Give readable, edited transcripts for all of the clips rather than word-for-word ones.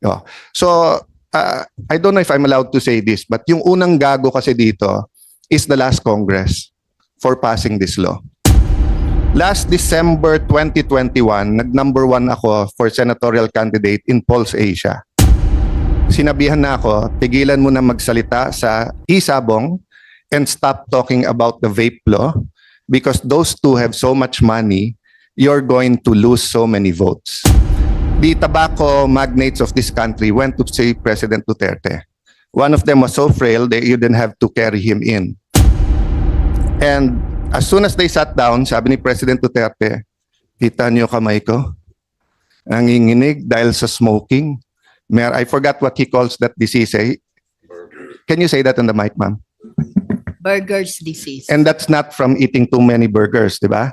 Oh. So, I don't know if I'm allowed to say this, but yung unang gago kasi dito is the last Congress for passing this law. Last December 2021, nag-number 1 ako for senatorial candidate in Pulse Asia. Sinabihan na ako, tigilan mo na magsalita sa isabong and stop talking about the vape law because those two have so much money, you're going to lose so many votes. The tobacco magnates of this country went to see President Duterte. One of them was so frail, they didn't have to carry him in. And as soon as they sat down, sabi ni President Duterte, kita niyo kamay ko? Nanginginig dahil sa smoking. I forgot what he calls that disease. Eh? Can you say that on the mic, ma'am? Burger's disease. And that's not from eating too many burgers, di ba?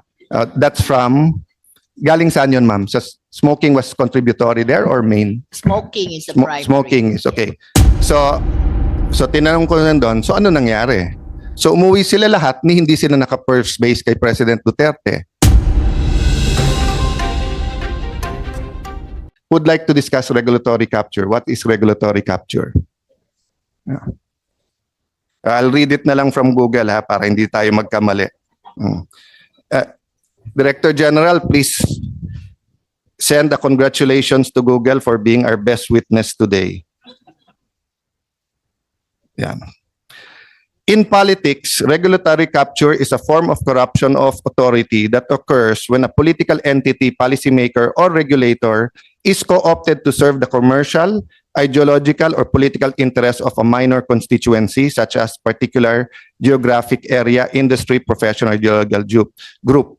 That's from, galing saan yun, ma'am? So, smoking was contributory there or main? Smoking is the primary. Smoking is okay. So tinanong ko na doon, so ano nangyari? So umuwi sila lahat ni hindi sila naka-first base kay President Duterte. Would like to discuss regulatory capture. What is regulatory capture? Yeah. I'll read it na lang from Google ha, para hindi tayo magkamali. Director General, please send a congratulations to Google for being our best witness today. Yeah. In politics, regulatory capture is a form of corruption of authority that occurs when a political entity, policymaker, or regulator is co-opted to serve the commercial, ideological, or political interests of a minor constituency such as particular geographic area, industry, professional, ideological group.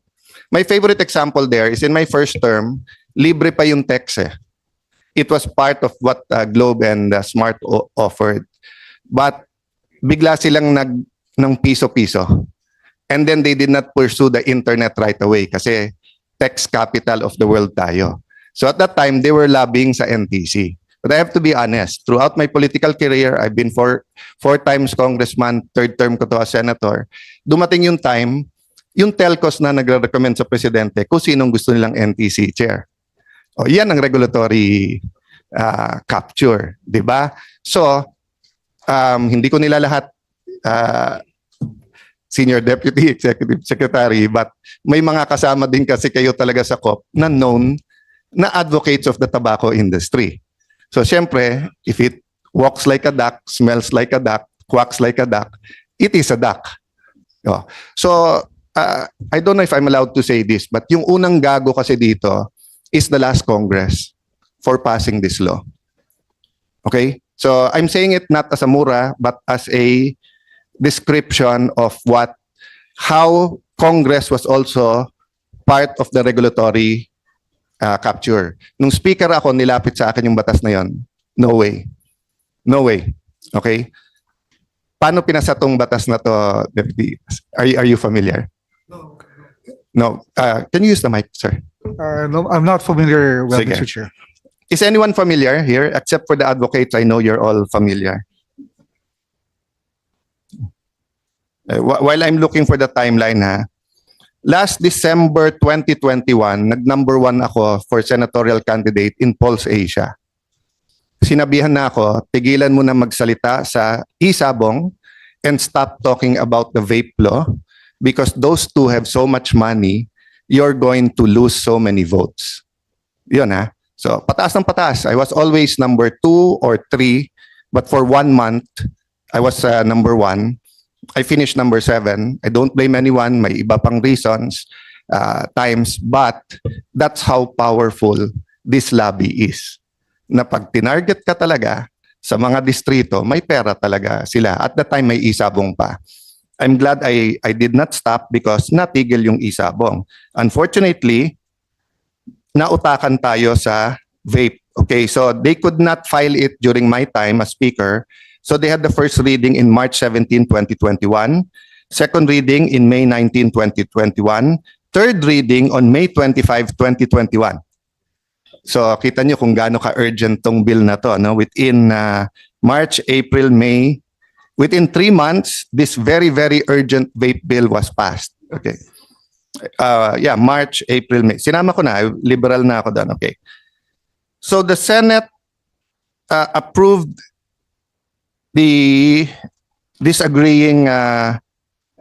My favorite example there is in my first term, libre pa yung text eh. It was part of what Globe and Smart offered. But bigla silang ng piso-piso. And then they did not pursue the internet right away kasi text capital of the world tayo. So at that time, they were lobbying sa NTC. But I have to be honest, throughout my political career, I've been four times congressman, third term ko to as senator. Dumating yung time, yung telcos na nagre-recommend sa presidente kung sinong gusto nilang NTC chair. O, yan ang regulatory capture, di ba? So, hindi ko nila lahat Senior Deputy Executive Secretary, but may mga kasama din kasi kayo talaga sa COP na known na advocates of the tobacco industry. So, syempre, if it walks like a duck, smells like a duck, quacks like a duck, it is a duck. Oh. So, I don't know if I'm allowed to say this, but yung unang gago kasi dito is the last Congress for passing this law. Okay? So I'm saying it not as a mura, but as a description of how Congress was also part of the regulatory capture. Nung speaker ako, nilapit sa akin yung batas na yon. No way. No way. Okay? Paano pinasa tong batas na to, Deputy? Are you familiar? No. Can you use the mic, sir? No, I'm not familiar with Sige. Mr. Chair. Is anyone familiar here? Except for the advocates, I know you're all familiar. While I'm looking for the timeline, last December 2021, nag-number 1 ako for senatorial candidate in Pulse Asia. Sinabihan na ako, tigilan mo na magsalita sa isabong and stop talking about the vape law because those two have so much money, you're going to lose so many votes. Yun ha. So, pataas ng pataas. I was always number 2 or 3, but for 1 month, I was number 1. I finished number 7. I don't blame anyone. May iba pang reasons, times, but that's how powerful this lobby is. Na pag tinarget ka talaga sa mga distrito, may pera talaga sila. At that time, may isabong pa. I'm glad I did not stop because natigil yung isabong. Unfortunately, nautakan tayo sa vape. Okay, so they could not file it during my time as speaker. So they had the first reading in March 17, 2021, second reading in May 19, 2021, third reading on May 25, 2021. So kita nyo kung gaano ka-urgent tong bill na to. No? Within March, April, May, within 3 months, this very, very urgent vape bill was passed. Okay. March, April, May. Sinama ko na, liberal na ako doon. Okay. So the Senate approved the disagreeing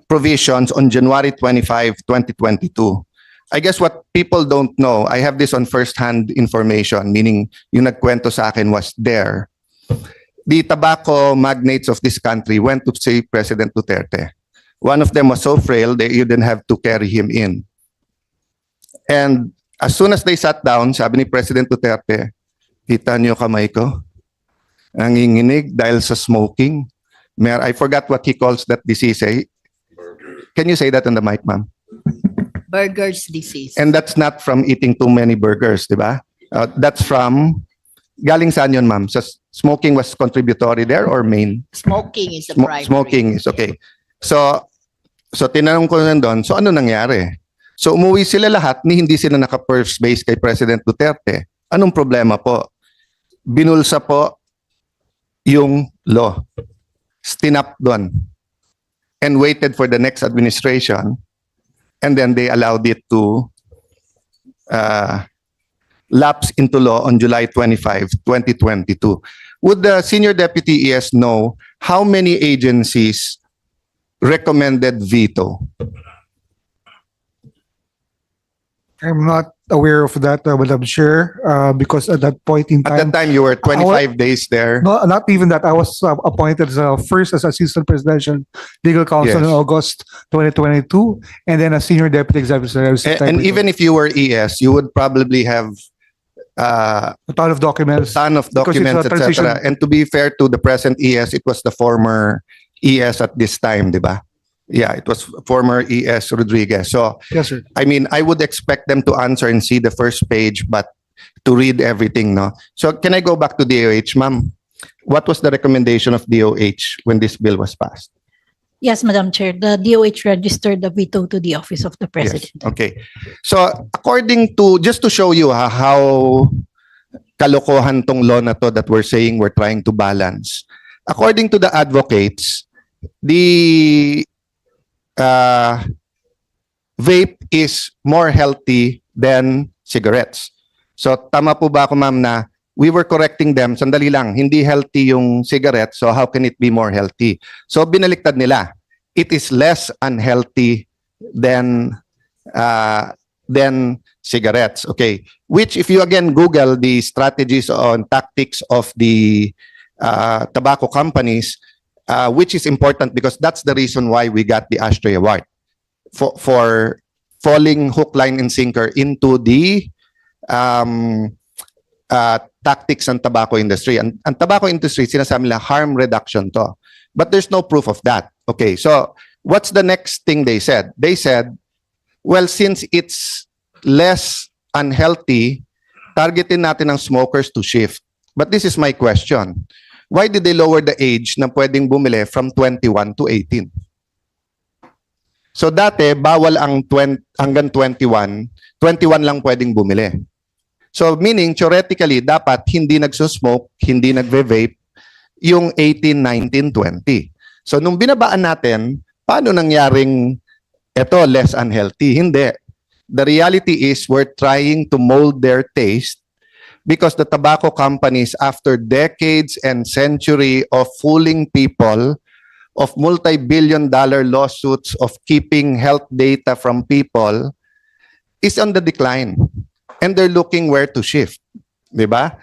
provisions on January 25, 2022. I guess what people don't know, I have this on first-hand information, meaning yung nagkwento sa akin was there. The tobacco magnates of this country went to see President Duterte. One of them was so frail, they didn't have to carry him in. And as soon as they sat down, sabi ni President Duterte, kita niyo kamay ko? Nanginginig dahil sa smoking. I forgot what he calls that disease. Eh? Can you say that on the mic, ma'am? Burger's disease. And that's not from eating too many burgers, di ba? That's from, galing saan yun, ma'am? So smoking was contributory there or main? Smoking is the primary. Smoking is okay. So tinanong ko nandun, so ano nangyari? So umuwi sila lahat ni hindi sila naka-first base kay President Duterte. Anong problema po? Binulsa po yung law. Stinap doon. And waited for the next administration. And then they allowed it to lapse into law on July 25, 2022. Would the Senior Deputy ES know how many agencies recommended veto? I'm not aware of that, Madam Chair, because at that point in At time, that time, you were 25 days there. no, not even that. I was appointed first as Assistant Presidential Legal Counsel Yes. in August 2022, and then as Senior Deputy Executive Secretary. And even if you were ES, you would probably have a ton of documents. ton of Because it's documents, a transition. etc. And to be fair to the present ES, it was the former ES at this time, di ba? Yeah, it was former ES Rodriguez. So, Yes, sir. I mean, I would expect them to answer and see the first page, but to read everything, no? So, can I go back to DOH, ma'am? What was the recommendation of DOH when this bill was passed? Yes, Madam Chair, the DOH registered the veto to the Office of the Yes. President. Okay. So, according to, just to show you how kalokohan tong law na to that we're saying we're trying to balance. According to the advocates, the vape is more healthy than cigarettes. So, tama po ba ako, ma'am, na we were correcting them, sandali lang, hindi healthy yung cigarette, so how can it be more healthy? So, binaliktad nila. It is less unhealthy than cigarettes. Okay. Which, if you again Google the strategies on tactics of the tobacco companies, which is important because that's the reason why we got the Ashtray Award for falling hook, line, and sinker into the tactics ng tobacco industry. And tobacco industry, sinasabi nila harm reduction to. But there's no proof of that. Okay, so what's the next thing they said? They said, well, since it's less unhealthy, targetin natin ang smokers to shift. But this is my question. Why did they lower the age na pwedeng bumili from 21 to 18? So dati, bawal ang hanggang 21, 21 lang pwedeng bumili. So meaning, theoretically, dapat hindi nagsusmoke, hindi nagve-vape, yung 18, 19, 20. So nung binabaan natin, paano nangyaring ito less unhealthy? Hindi. The reality is we're trying to mold their taste because the tobacco companies, after decades and century of fooling people, of multi-billion-dollar lawsuits of keeping health data from people, is on the decline. And they're looking where to shift. Diba?